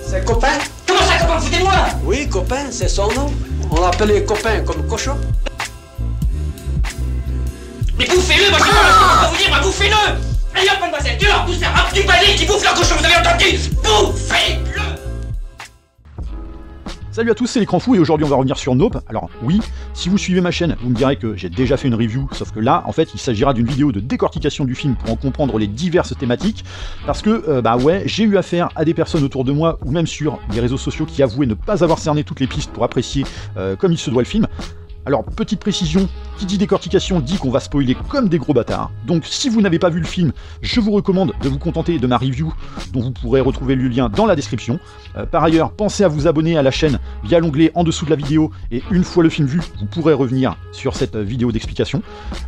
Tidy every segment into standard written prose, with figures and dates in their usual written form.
C'est copain? Comment ça, copain? Foutez-moi! Oui, copain, c'est son nom. On l'appelle les copains comme cochon. Mais bouffez-le, moi je sais pas vous dire, moi bouffez-le! Allez hop, mademoiselle, tu leur pousses un rap du balai qui bouffe leur cochon, vous avez entendu? Bouffez-le! Salut à tous, c'est l'écran fou et aujourd'hui on va revenir sur Nope. Alors oui, si vous suivez ma chaîne, vous me direz que j'ai déjà fait une review, sauf que là, en fait, il s'agira d'une vidéo de décortication du film pour en comprendre les diverses thématiques, parce que, bah ouais, j'ai eu affaire à des personnes autour de moi, ou même sur les réseaux sociaux, qui avouaient ne pas avoir cerné toutes les pistes pour apprécier comme il se doit le film. Alors, petite précision, qui dit décortication dit qu'on va spoiler comme des gros bâtards. Donc, si vous n'avez pas vu le film, je vous recommande de vous contenter de ma review, dont vous pourrez retrouver le lien dans la description. Par ailleurs, pensez à vous abonner à la chaîne via l'onglet en dessous de la vidéo, et une fois le film vu, vous pourrez revenir sur cette vidéo d'explication.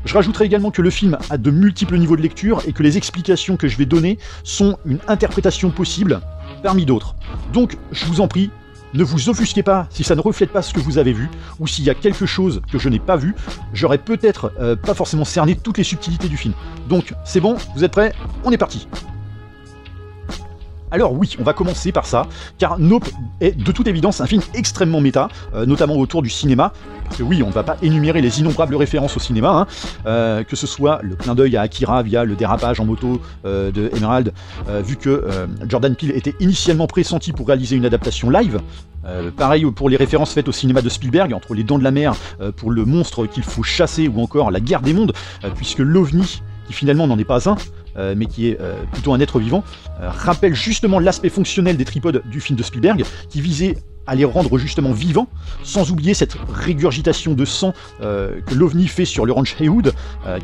Je rajouterai également que le film a de multiples niveaux de lecture, et que les explications que je vais donner sont une interprétation possible, parmi d'autres. Donc, je vous en prie, ne vous offusquez pas si ça ne reflète pas ce que vous avez vu, ou s'il y a quelque chose que je n'ai pas vu, j'aurais peut-être pas forcément cerné toutes les subtilités du film. Donc c'est bon, vous êtes prêts? On est parti! Alors oui, on va commencer par ça, car Nope est de toute évidence un film extrêmement méta, notamment autour du cinéma, parce que oui, on ne va pas énumérer les innombrables références au cinéma, hein, que ce soit le clin d'œil à Akira via le dérapage en moto de Emerald, vu que Jordan Peele était initialement pressenti pour réaliser une adaptation live. Pareil pour les références faites au cinéma de Spielberg, entre les Dents de la Mer pour le monstre qu'il faut chasser, ou encore la guerre des mondes, puisque l'OVNI, qui finalement n'en est pas un, mais qui est plutôt un être vivant, rappelle justement l'aspect fonctionnel des tripodes du film de Spielberg, qui visait à les rendre justement vivants, sans oublier cette régurgitation de sang que l'OVNI fait sur le ranch Haywood,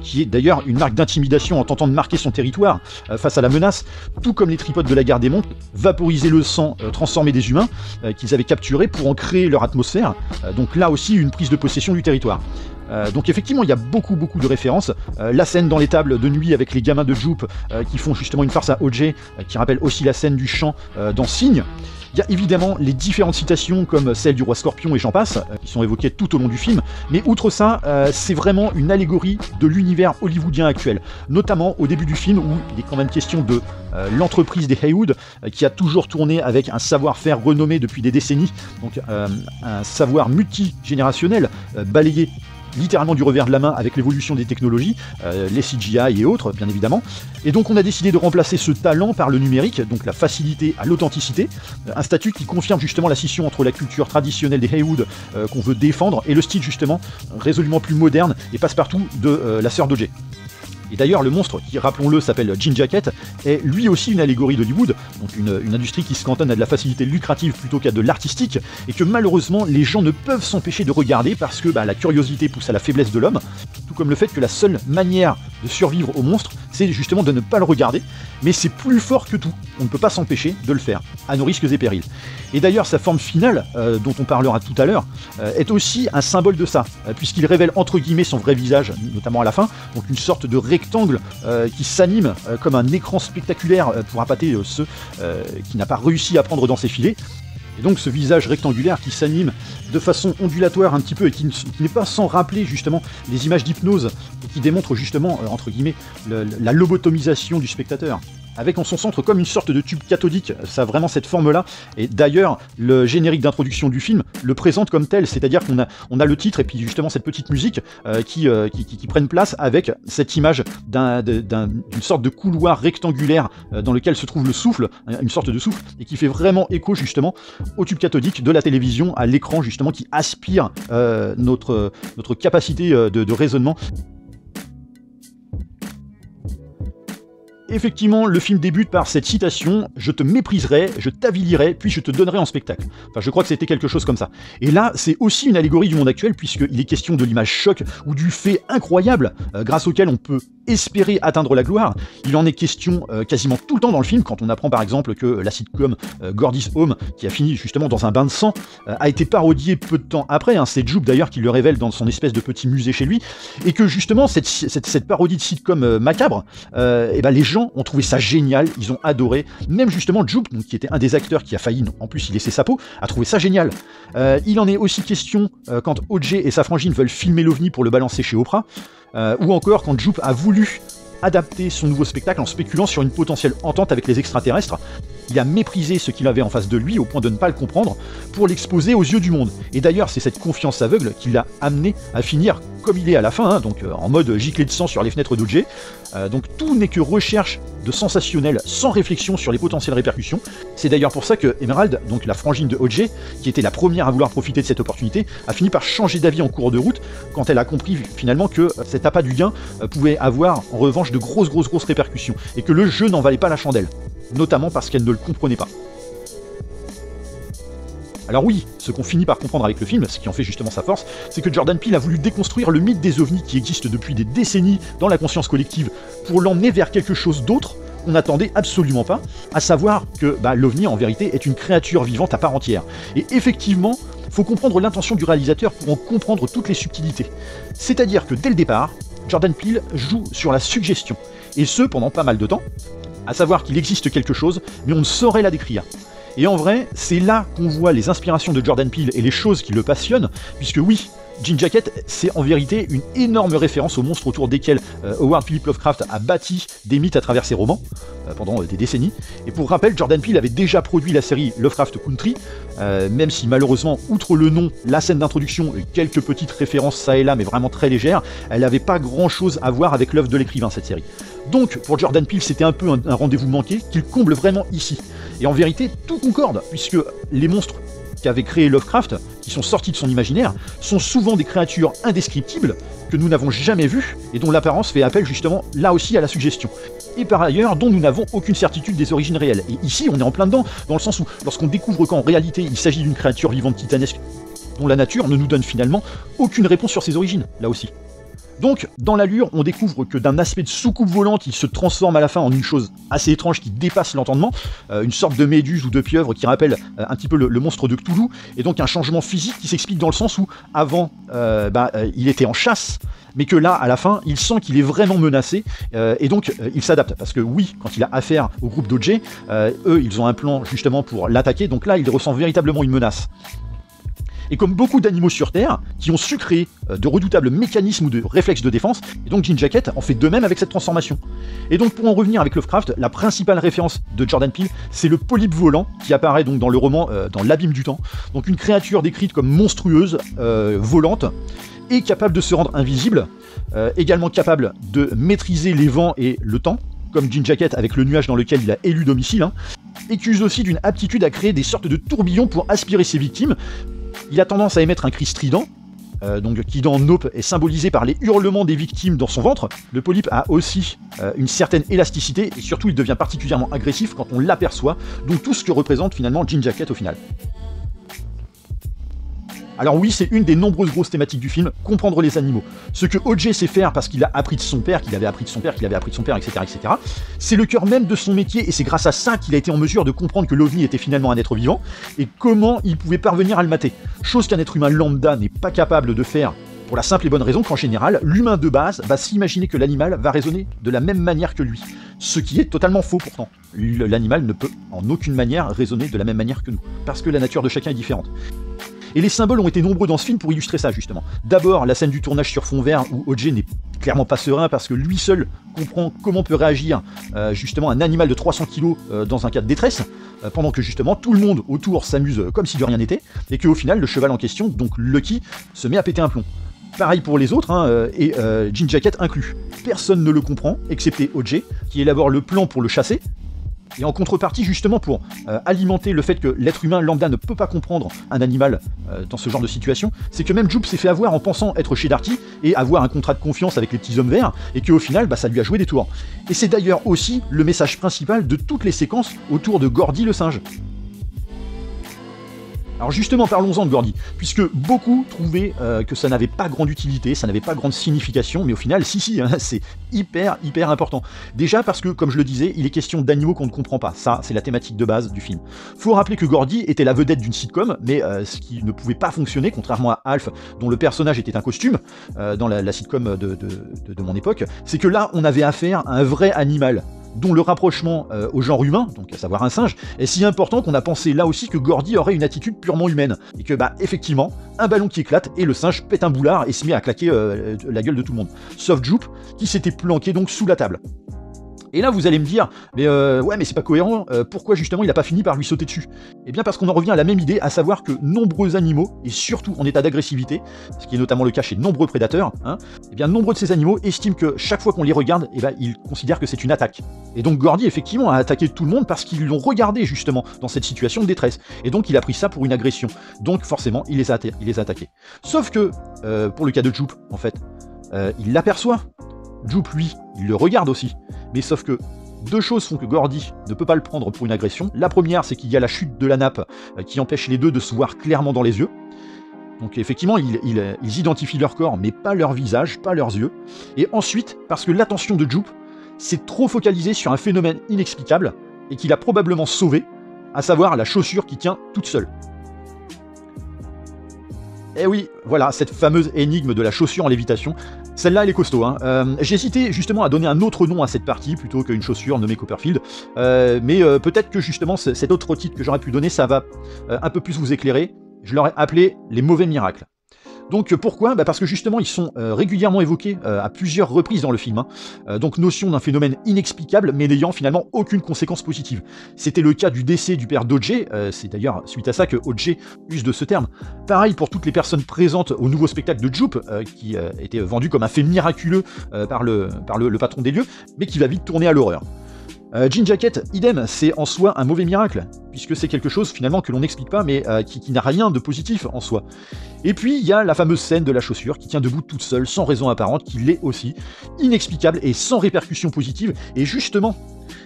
qui est d'ailleurs une marque d'intimidation en tentant de marquer son territoire face à la menace, tout comme les tripodes de la guerre des mondes, vaporiser le sang transformé des humains qu'ils avaient capturés pour en créer leur atmosphère, donc là aussi une prise de possession du territoire. Donc effectivement il y a beaucoup de références, la scène dans les tables de nuit avec les gamins de Jupe qui font justement une farce à O.J. Qui rappelle aussi la scène du chant dans Signe. Il y a évidemment les différentes citations comme celle du roi Scorpion et j'en passe, qui sont évoquées tout au long du film, mais outre ça, c'est vraiment une allégorie de l'univers hollywoodien actuel, notamment au début du film où il est quand même question de l'entreprise des Haywood, qui a toujours tourné avec un savoir-faire renommé depuis des décennies, donc un savoir multigénérationnel, balayé littéralement du revers de la main avec l'évolution des technologies, les CGI et autres, bien évidemment. Et donc on a décidé de remplacer ce talent par le numérique, donc la facilité à l'authenticité, un statut qui confirme justement la scission entre la culture traditionnelle des Haywood qu'on veut défendre et le style justement résolument plus moderne et passe-partout de la sœur d'O.J. Et d'ailleurs, le monstre, qui, rappelons-le, s'appelle Jean Jacket, est lui aussi une allégorie d'Hollywood, donc une industrie qui se cantonne à de la facilité lucrative plutôt qu'à de l'artistique, et que malheureusement, les gens ne peuvent s'empêcher de regarder parce que la curiosité pousse à la faiblesse de l'homme, tout comme le fait que la seule manière de survivre au monstre, c'est justement de ne pas le regarder, mais c'est plus fort que tout, on ne peut pas s'empêcher de le faire, à nos risques et périls. Et d'ailleurs, sa forme finale, dont on parlera tout à l'heure, est aussi un symbole de ça, puisqu'il révèle entre guillemets son vrai visage, notamment à la fin, donc une sorte de rectangle qui s'anime comme un écran spectaculaire pour appâter ceux qui n'a pas réussi à prendre dans ses filets. Et donc ce visage rectangulaire qui s'anime de façon ondulatoire un petit peu et qui n'est pas sans rappeler justement les images d'hypnose et qui démontre justement, entre guillemets, la lobotomisation du spectateur. Avec en son centre comme une sorte de tube cathodique, ça a vraiment cette forme-là, et d'ailleurs, le générique d'introduction du film le présente comme tel, c'est-à-dire qu'on a le titre et puis justement cette petite musique qui prennent place avec cette image d'une sorte de couloir rectangulaire dans lequel se trouve le souffle, une sorte de souffle, et qui fait vraiment écho justement au tube cathodique de la télévision, à l'écran justement qui aspire notre capacité de raisonnement. Effectivement, le film débute par cette citation « Je te mépriserai, je t'avilierai, puis je te donnerai en spectacle ». Enfin, je crois que c'était quelque chose comme ça. Et là, c'est aussi une allégorie du monde actuel, puisqu'il est question de l'image choc ou du fait incroyable grâce auquel on peut espérer atteindre la gloire. Il en est question quasiment tout le temps dans le film, quand on apprend par exemple que la sitcom Gordy's Home, qui a fini justement dans un bain de sang, a été parodiée peu de temps après, hein, c'est Jupe d'ailleurs qui le révèle dans son espèce de petit musée chez lui, et que justement cette parodie de sitcom macabre, et les gens ont trouvé ça génial, ils ont adoré, même justement Jupe, donc, qui était un des acteurs qui a failli en plus y laisser sa peau, a trouvé ça génial. Il en est aussi question quand O.J. et sa frangine veulent filmer l'OVNI pour le balancer chez Oprah, ou encore quand Jupe a voulu adapter son nouveau spectacle en spéculant sur une potentielle entente avec les extraterrestres. il a méprisé ce qu'il avait en face de lui au point de ne pas le comprendre pour l'exposer aux yeux du monde. Et d'ailleurs, c'est cette confiance aveugle qui l'a amené à finir comme il est à la fin, hein, donc en mode giclée de sang sur les fenêtres d'OJ. Donc tout n'est que recherche de sensationnel sans réflexion sur les potentielles répercussions. C'est d'ailleurs pour ça que Emerald, donc la frangine de OJ, qui était la première à vouloir profiter de cette opportunité, a fini par changer d'avis en cours de route quand elle a compris finalement que cet appât du gain pouvait avoir en revanche de grosses répercussions et que le jeu n'en valait pas la chandelle, notamment parce qu'elle ne le comprenait pas. Alors oui, ce qu'on finit par comprendre avec le film, ce qui en fait justement sa force, c'est que Jordan Peele a voulu déconstruire le mythe des ovnis qui existe depuis des décennies dans la conscience collective pour l'emmener vers quelque chose d'autre qu'on n'attendait absolument pas, à savoir que l'ovni en vérité est une créature vivante à part entière. Et effectivement, faut comprendre l'intention du réalisateur pour en comprendre toutes les subtilités. C'est-à-dire que dès le départ, Jordan Peele joue sur la suggestion, et ce pendant pas mal de temps, à savoir qu'il existe quelque chose, mais on ne saurait la décrire. Et en vrai, c'est là qu'on voit les inspirations de Jordan Peele et les choses qui le passionnent, puisque oui, Jean Jacket, c'est en vérité une énorme référence aux monstres autour desquels Howard Philip Lovecraft a bâti des mythes à travers ses romans, pendant des décennies. Et pour rappel, Jordan Peele avait déjà produit la série Lovecraft Country, même si malheureusement, outre le nom, la scène d'introduction et quelques petites références ça et là, mais vraiment très légères, elle n'avait pas grand-chose à voir avec l'œuvre de l'écrivain, cette série. Donc, pour Jordan Peele, c'était un peu un rendez-vous manqué qu'il comble vraiment ici. Et en vérité, tout concorde, puisque les monstres qu'avait créé Lovecraft, qui sont sortis de son imaginaire, sont souvent des créatures indescriptibles, que nous n'avons jamais vues, et dont l'apparence fait appel justement là aussi à la suggestion. Et par ailleurs, dont nous n'avons aucune certitude des origines réelles. Et ici, on est en plein dedans, dans le sens où, lorsqu'on découvre qu'en réalité, il s'agit d'une créature vivante titanesque, dont la nature ne nous donne finalement aucune réponse sur ses origines, là aussi. Donc, dans l'allure, on découvre que d'un aspect de soucoupe volante, il se transforme à la fin en une chose assez étrange qui dépasse l'entendement, une sorte de méduse ou de pieuvre qui rappelle un petit peu le monstre de Cthulhu, et donc un changement physique qui s'explique dans le sens où, avant, il était en chasse, mais que là, à la fin, il sent qu'il est vraiment menacé, et donc il s'adapte, parce que oui, quand il a affaire au groupe d'OJ, eux, ils ont un plan justement pour l'attaquer, donc là, il ressent véritablement une menace. Et comme beaucoup d'animaux sur Terre, qui ont su créer de redoutables mécanismes ou de réflexes de défense, et donc Jean Jacket en fait de même avec cette transformation. Et donc pour en revenir avec Lovecraft, la principale référence de Jordan Peele, c'est le polype volant, qui apparaît donc dans le roman dans l'abîme du temps, donc une créature décrite comme monstrueuse, volante, et capable de se rendre invisible, également capable de maîtriser les vents et le temps, comme Jean Jacket avec le nuage dans lequel il a élu domicile, et qui use aussi d'une aptitude à créer des sortes de tourbillons pour aspirer ses victimes. Il a tendance à émettre un cri strident, qui dans Nope est symbolisé par les hurlements des victimes dans son ventre. Le polype a aussi une certaine élasticité, et surtout il devient particulièrement agressif quand on l'aperçoit, donc tout ce que représente finalement Jean Jacket au final. Alors oui, c'est une des nombreuses grosses thématiques du film, comprendre les animaux. Ce que OJ sait faire parce qu'il a appris de son père, qu'il avait appris de son père, qu'il avait appris de son père, etc., etc. C'est le cœur même de son métier, et c'est grâce à ça qu'il a été en mesure de comprendre que l'OVNI était finalement un être vivant, et comment il pouvait parvenir à le mater. Chose qu'un être humain lambda n'est pas capable de faire, pour la simple et bonne raison qu'en général, l'humain de base va s'imaginer que l'animal va raisonner de la même manière que lui. Ce qui est totalement faux pourtant. L'animal ne peut en aucune manière raisonner de la même manière que nous, parce que la nature de chacun est différente. Et les symboles ont été nombreux dans ce film pour illustrer ça, justement. D'abord, la scène du tournage sur fond vert, où OJ n'est clairement pas serein, parce que lui seul comprend comment peut réagir justement un animal de 300 kg dans un cas de détresse, pendant que justement tout le monde autour s'amuse comme si de rien n'était, et qu'au final, le cheval en question, donc Lucky, se met à péter un plomb. Pareil pour les autres, et Jean Jacket inclus. Personne ne le comprend, excepté OJ, qui élabore le plan pour le chasser. Et en contrepartie, justement, pour alimenter le fait que l'être humain lambda ne peut pas comprendre un animal dans ce genre de situation, c'est que même Jupe s'est fait avoir en pensant être chez Darty et avoir un contrat de confiance avec les petits hommes verts, et qu'au final, ça lui a joué des tours. Et c'est d'ailleurs aussi le message principal de toutes les séquences autour de Gordy le singe. Alors justement, parlons-en de Gordy, puisque beaucoup trouvaient que ça n'avait pas grande utilité, ça n'avait pas grande signification, mais au final, si, c'est hyper important. Déjà parce que, comme je le disais, il est question d'animaux qu'on ne comprend pas, ça c'est la thématique de base du film. Faut rappeler que Gordy était la vedette d'une sitcom, mais ce qui ne pouvait pas fonctionner, contrairement à Alf, dont le personnage était un costume, dans la sitcom de mon époque, c'est que là, on avait affaire à un vrai animal, dont le rapprochement au genre humain, donc à savoir un singe, est si important qu'on a pensé là aussi que Gordy aurait une attitude purement humaine, et que effectivement, un ballon qui éclate, et le singe pète un boulard et se met à claquer la gueule de tout le monde. Sauf Jupe, qui s'était planqué donc sous la table. Et là, vous allez me dire, mais ouais, mais c'est pas cohérent, pourquoi justement il n'a pas fini par lui sauter dessus? Eh bien parce qu'on en revient à la même idée, à savoir que nombreux animaux, et surtout en état d'agressivité, ce qui est notamment le cas chez de nombreux prédateurs, hein, eh bien nombreux de ces animaux estiment que chaque fois qu'on les regarde, eh ben, ils considèrent que c'est une attaque. Et donc Gordy, effectivement, a attaqué tout le monde parce qu'ils l'ont regardé justement dans cette situation de détresse. Et donc il a pris ça pour une agression. Donc forcément, il les a attaqués. Sauf que, pour le cas de Jupe, en fait, il l'aperçoit. Jupe, lui, il le regarde aussi. Mais sauf que deux choses font que Gordy ne peut pas le prendre pour une agression. La première, c'est qu'il y a la chute de la nappe qui empêche les deux de se voir clairement dans les yeux. Donc effectivement, ils identifient leur corps, mais pas leur visage, pas leurs yeux. Et ensuite, parce que l'attention de Jupe s'est trop focalisée sur un phénomène inexplicable et qu'il a probablement sauvé, à savoir la chaussure qui tient toute seule. Eh oui, voilà, cette fameuse énigme de la chaussure en lévitation. Celle-là, elle est costaud. Hein. J'ai hésité justement à donner un autre nom à cette partie, plutôt qu'une chaussure nommée Copperfield. Mais peut-être que justement, cet autre titre que j'aurais pu donner, ça va un peu plus vous éclairer. Je l'aurais appelé les mauvais miracles. Donc pourquoi? Parce que justement ils sont régulièrement évoqués à plusieurs reprises dans le film. Hein. Donc notion d'un phénomène inexplicable mais n'ayant finalement aucune conséquence positive. C'était le cas du décès du père d'O.J. C'est d'ailleurs suite à ça que O.J. use de ce terme. Pareil pour toutes les personnes présentes au nouveau spectacle de Jupe qui était vendu comme un fait miraculeux par le patron des lieux, mais qui va vite tourner à l'horreur. Jean Jacket, idem, c'est en soi un mauvais miracle, puisque c'est quelque chose finalement que l'on n'explique pas, mais qui n'a rien de positif en soi. Et puis il y a la fameuse scène de la chaussure qui tient debout toute seule, sans raison apparente, qui l'est aussi, inexplicable et sans répercussion positive, et justement,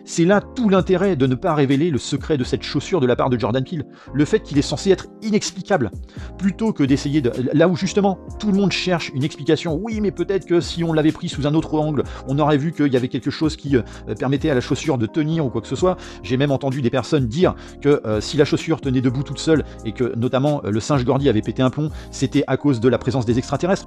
c'est là tout l'intérêt de ne pas révéler le secret de cette chaussure de la part de Jordan Peele, le fait qu'il est censé être inexplicable, plutôt que d'essayer de... Là où justement, tout le monde cherche une explication, oui mais peut-être que si on l'avait pris sous un autre angle, on aurait vu qu'il y avait quelque chose qui permettait à la chaussure de tenir ou quoi que ce soit. J'ai même entendu des personnes dire que si la chaussure tenait debout toute seule, et que notamment le singe Gordy avait pété un plomb, c'était à cause de la présence des extraterrestres.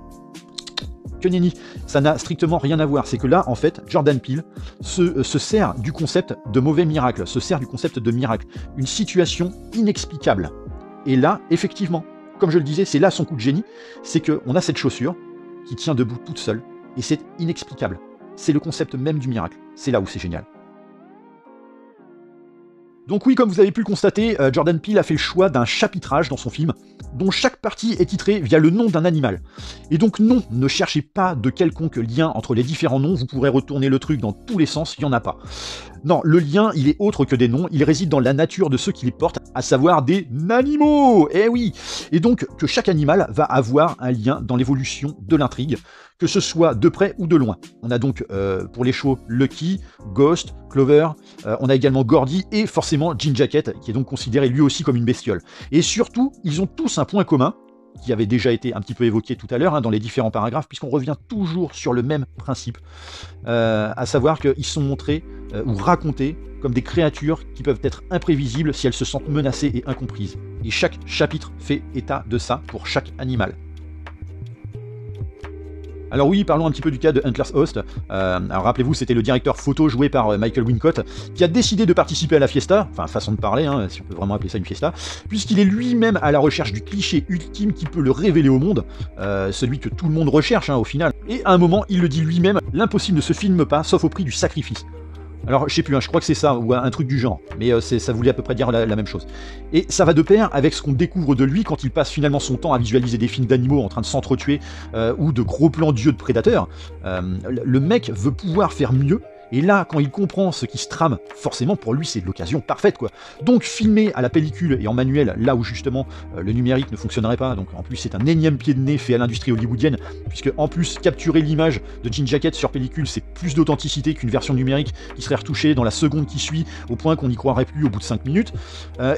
Que nenni, ça n'a strictement rien à voir. C'est que là, en fait, Jordan Peele se sert du concept de mauvais miracle, se sert du concept de miracle, une situation inexplicable. Et là, effectivement, comme je le disais, c'est là son coup de génie, c'est qu'on a cette chaussure qui tient debout toute seule, et c'est inexplicable. C'est le concept même du miracle. C'est là où c'est génial. Donc oui, comme vous avez pu le constater, Jordan Peele a fait le choix d'un chapitrage dans son film, dont chaque partie est titrée via le nom d'un animal. Et donc non, ne cherchez pas de quelconque lien entre les différents noms, vous pourrez retourner le truc dans tous les sens, il n'y en a pas. Non, le lien, il est autre que des noms, il réside dans la nature de ceux qui les portent, à savoir des animaux. Eh oui. Et donc que chaque animal va avoir un lien dans l'évolution de l'intrigue, que ce soit de près ou de loin. On a donc pour les chevaux Lucky, Ghost, Clover, on a également Gordy et forcément Jean Jacket, qui est donc considéré lui aussi comme une bestiole. Et surtout, ils ont tous un point commun, qui avait déjà été un petit peu évoqué tout à l'heure dans les différents paragraphes, puisqu'on revient toujours sur le même principe, à savoir qu'ils sont montrés ou racontés comme des créatures qui peuvent être imprévisibles si elles se sentent menacées et incomprises. Et chaque chapitre fait état de ça pour chaque animal. Alors oui, parlons un petit peu du cas de Huntler's Host. Alors rappelez-vous, c'était le directeur photo joué par Michael Wincott, qui a décidé de participer à la fiesta, enfin façon de parler, si on peut vraiment appeler ça une fiesta, puisqu'il est lui-même à la recherche du cliché ultime qui peut le révéler au monde, celui que tout le monde recherche au final. Et à un moment, il le dit lui-même, l'impossible ne se filme pas, sauf au prix du sacrifice. Alors, je sais plus, je crois que c'est ça, ou un truc du genre, mais ça voulait à peu près dire la même chose. Et ça va de pair avec ce qu'on découvre de lui quand il passe finalement son temps à visualiser des films d'animaux en train de s'entretuer, ou de gros plans d'yeux de prédateurs. Le mec veut pouvoir faire mieux, et là, quand il comprend ce qui se trame, forcément pour lui c'est l'occasion parfaite quoi. Donc filmer à la pellicule et en manuel, là où justement le numérique ne fonctionnerait pas, donc en plus c'est un énième pied de nez fait à l'industrie hollywoodienne, puisque en plus capturer l'image de Jean Jacket sur pellicule c'est plus d'authenticité qu'une version numérique qui serait retouchée dans la seconde qui suit, au point qu'on n'y croirait plus au bout de 5 minutes.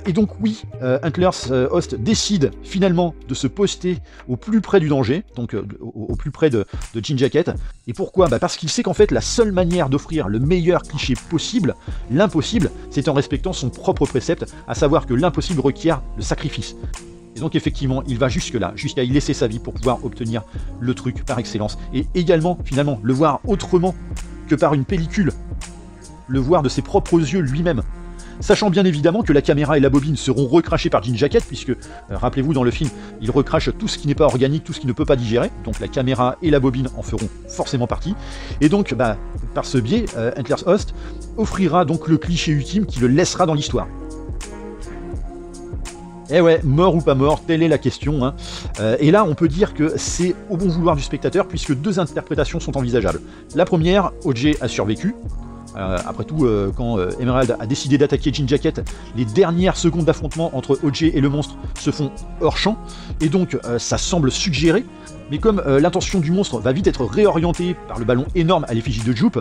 Et donc oui, Huntler's Host décide finalement de se poster au plus près du danger, donc au plus près de Jean Jacket. Et pourquoi? Parce qu'il sait qu'en fait la seule manière d'offrir le meilleur cliché possible, l'impossible, c'est en respectant son propre précepte, à savoir que l'impossible requiert le sacrifice. Et donc effectivement, il va jusque-là, jusqu'à y laisser sa vie pour pouvoir obtenir le truc par excellence. Et également, finalement, le voir autrement que par une pellicule, le voir de ses propres yeux lui-même. Sachant bien évidemment que la caméra et la bobine seront recrachées par Jean Jacket, puisque, rappelez-vous, dans le film, il recrache tout ce qui n'est pas organique, tout ce qui ne peut pas digérer, donc la caméra et la bobine en feront forcément partie. Et donc, Par ce biais, Endless Host offrira donc le cliché ultime qui le laissera dans l'histoire. Eh ouais, mort ou pas mort, telle est la question. Hein. Et là, on peut dire que c'est au bon vouloir du spectateur, puisque deux interprétations sont envisageables. La première, OJ a survécu. Après tout, quand Emerald a décidé d'attaquer Jean Jacket, les dernières secondes d'affrontement entre OJ et le monstre se font hors champ, et donc ça semble suggérer. Mais comme l'intention du monstre va vite être réorientée par le ballon énorme à l'effigie de Jupe,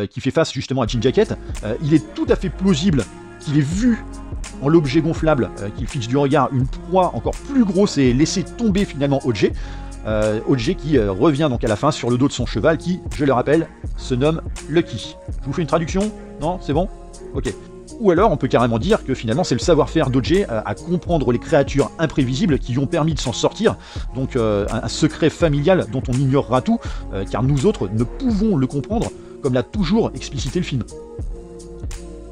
qui fait face justement à Jean Jacket, il est tout à fait plausible qu'il ait vu en l'objet gonflable qu'il fixe du regard une proie encore plus grosse et laisser tomber finalement OJ. OJ qui revient donc à la fin sur le dos de son cheval qui, je le rappelle, se nomme Lucky. Je vous fais une traduction? Non? C'est bon? Ok. Ou alors on peut carrément dire que finalement c'est le savoir-faire d'OJ à comprendre les créatures imprévisibles qui lui ont permis de s'en sortir, donc un secret familial dont on ignorera tout, car nous autres ne pouvons le comprendre, comme l'a toujours explicité le film.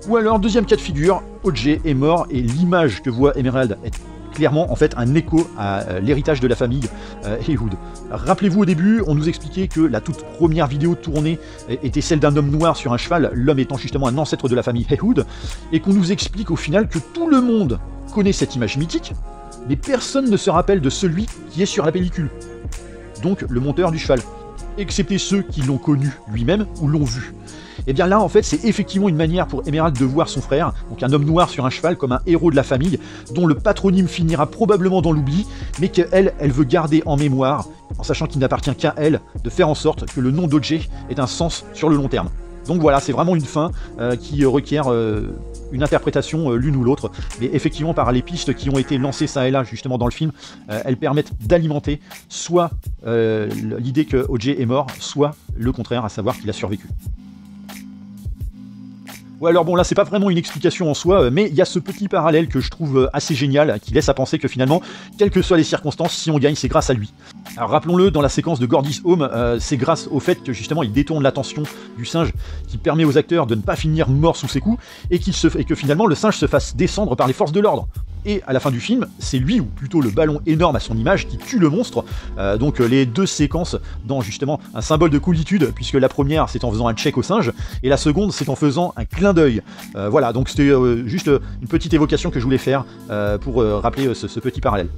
Ou alors, deuxième cas de figure, OJ est mort et l'image que voit Emerald est clairement en fait un écho à l'héritage de la famille Heywood. Rappelez-vous au début, on nous expliquait que la toute première vidéo tournée était celle d'un homme noir sur un cheval, l'homme étant justement un ancêtre de la famille Heywood, et qu'on nous explique au final que tout le monde connaît cette image mythique, mais personne ne se rappelle de celui qui est sur la pellicule, donc le monteur du cheval, excepté ceux qui l'ont connu lui-même ou l'ont vu. Et bien là, en fait, c'est effectivement une manière pour Emerald de voir son frère, donc un homme noir sur un cheval, comme un héros de la famille, dont le patronyme finira probablement dans l'oubli, mais qu'elle, elle veut garder en mémoire, en sachant qu'il n'appartient qu'à elle de faire en sorte que le nom d'OJ ait un sens sur le long terme. Donc voilà, c'est vraiment une fin qui requiert une interprétation l'une ou l'autre, mais effectivement par les pistes qui ont été lancées ça et là justement dans le film, elles permettent d'alimenter soit l'idée que OJ est mort, soit le contraire, à savoir qu'il a survécu. Ouais, alors bon, là, c'est pas vraiment une explication en soi, mais il y a ce petit parallèle que je trouve assez génial, qui laisse à penser que finalement, quelles que soient les circonstances, si on gagne, c'est grâce à lui. Alors rappelons-le, dans la séquence de Gordy's Home, c'est grâce au fait que justement, il détourne l'attention du singe, qui permet aux acteurs de ne pas finir morts sous ses coups, et que finalement, le singe se fasse descendre par les forces de l'ordre. Et à la fin du film, c'est lui, ou plutôt le ballon énorme à son image, qui tue le monstre. Donc les deux séquences dans justement un symbole de coolitude, puisque la première c'est en faisant un check au singe, et la seconde c'est en faisant un clin d'œil. Voilà, donc c'était juste une petite évocation que je voulais faire pour rappeler ce petit parallèle.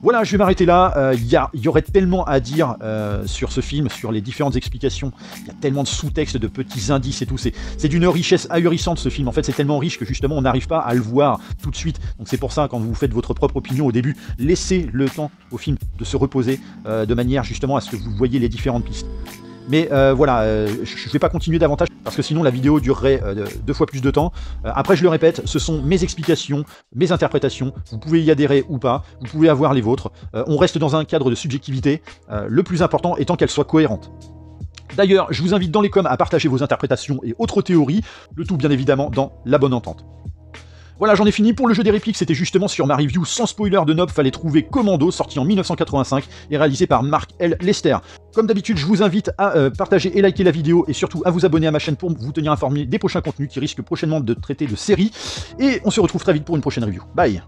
Voilà, je vais m'arrêter là. Il y aurait tellement à dire sur ce film, sur les différentes explications. Il y a tellement de sous-textes, de petits indices et tout. C'est d'une richesse ahurissante ce film. En fait, c'est tellement riche que justement, on n'arrive pas à le voir tout de suite. Donc c'est pour ça, quand vous faites votre propre opinion au début, laissez le temps au film de se reposer de manière justement à ce que vous voyez les différentes pistes. Mais voilà, je ne vais pas continuer davantage parce que sinon la vidéo durerait 2 fois plus de temps. Après, je le répète, ce sont mes explications, mes interprétations. Vous pouvez y adhérer ou pas, vous pouvez avoir les vôtres. On reste dans un cadre de subjectivité, le plus important étant qu'elle soit cohérente. D'ailleurs, je vous invite dans les coms à partager vos interprétations et autres théories, le tout bien évidemment dans la bonne entente. Voilà, j'en ai fini pour le jeu des répliques, c'était justement sur ma review sans spoiler de Nope, fallait trouver Commando, sorti en 1985 et réalisé par Mark L. Lester. Comme d'habitude, je vous invite à partager et liker la vidéo et surtout à vous abonner à ma chaîne pour vous tenir informé des prochains contenus qui risquent prochainement de traiter de séries. Et on se retrouve très vite pour une prochaine review. Bye!